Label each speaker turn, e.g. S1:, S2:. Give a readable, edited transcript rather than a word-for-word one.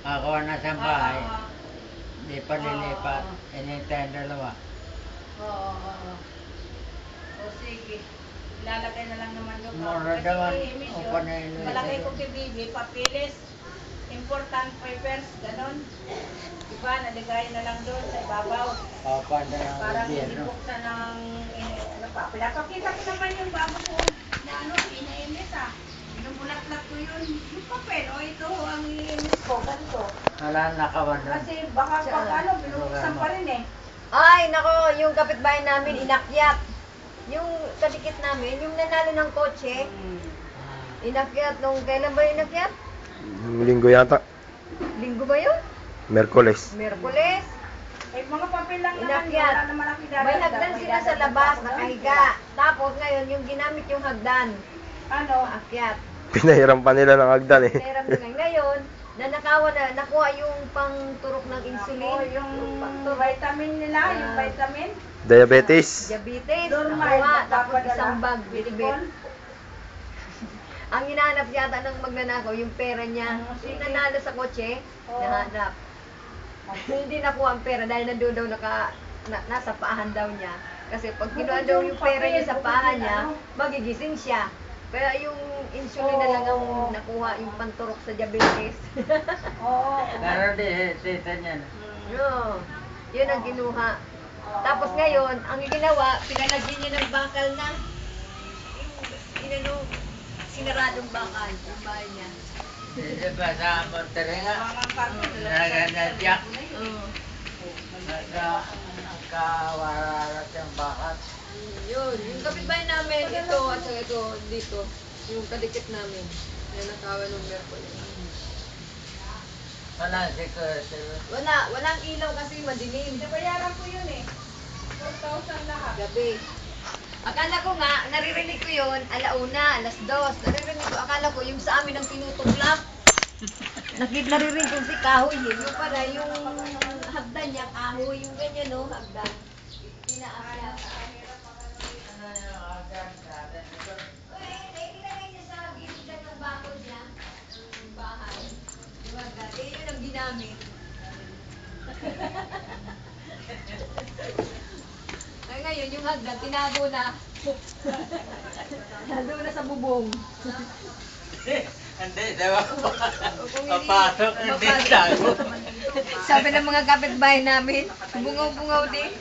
S1: Ako nasa bahay. Di pa lilipat. Inintay dalawa.
S2: Oo. O sige. Ilalagay na lang naman doon.
S1: Mura daw ang
S2: emission,
S1: upa na yun.
S2: malagay ko kay Bibi, papilis, important papers, ganon. Diba, naligay na lang doon sa ibabaw.
S1: Papa na ang
S2: Parang hindi
S1: gobyerno.
S2: buksan ng, ano pa, pinapakita ko naman yung bago ko na ano, inainis Binubulat-lat ko yun, yung papel, o ito ang iinis ko, ganito.
S1: Wala nakawan doon.
S2: Kasi baka pag ano, binubuksan pa rin eh.
S3: Ay, nako, yung kapitbahay namin, inakyat. Yung kadikit namin, yung nanalo ng kotse, inakyat nung, kailan ba inakyat?
S4: Linggo yata.
S3: Linggo ba yun?
S4: Merkoles.
S3: Merkules.
S2: Eh, mga papel lang naman,
S3: Inakyat.
S2: wala naman ang idadagdag.
S3: May hagdan sila sa labas, nakahiga. Tapos ngayon, yung ginamit yung hagdan,
S2: Ano?
S3: akyat.
S4: Pinahiram pa nila ng hagdan eh.
S3: Meron nila ngayon, nanakawan na, nakuha yung pangturok ng insulin.
S2: Ako, yung vitamin nila, yung vitamin.
S4: Diabetes.
S3: Diabetes,
S2: Dormite,
S3: nakuha, tapos
S2: nagpapadala.
S3: isang bag,
S2: Bitcoin.
S3: bitbit. Ang hinahanap yata ng magnanakaw, yung pera niya,
S2: Sige.
S3: yung nanalo sa kotse,
S2: Oo.
S3: nahanap. Hindi nakuha ang pera dahil nandun daw nasa paahan daw niya. Kasi pag kinuha daw yung pera niya sa paahan niya, magigising siya. Kaya yung insulin na lang ang nakuha, yung panturok sa diabetes.
S2: Oo.
S1: Pero di, tita niya.
S3: No, yun ang kinuha. Tapos ngayon, ang ginawa, pinalagyan niya ng bakal na. Yung, sinaradong bakal, yung bahay niya.
S1: Di ba sa Monterrey nga?
S2: Mga karton,
S1: Naganadyak.
S3: Oo.
S1: Nagkawararat yung bakat.
S3: Yun, yung kapitbahay namin, ito at saka ito, dito. Yung kadikit namin. Yan nakawan ng Merkulis.
S1: Wala security.
S3: Walang ilaw kasi madilim.
S2: Nabayaran ko yun eh. 4,000 lahat.
S3: Gabi. Akala ko nga, naririnig ko yun, alauna, alas 2. Naririnig ko, akala ko yung sa amin ang tinutuklap. Naririnig ko si kahoy eh. Yung pala, yung hagdan niya, kahoy, yung ganyan no, hagdan. Pinaakyat. Ilagay niya sa gilid ng bakod niya, ng bahay. Yung hagdan, yun ang ginamit. Ay ngayon, yung hagdan, tinago na. Nandun na sa bubong.
S1: Hindi, diba? Papasok, hindi tago.
S3: Sabi ng mga kapitbahay namin, bungaw-bungaw din.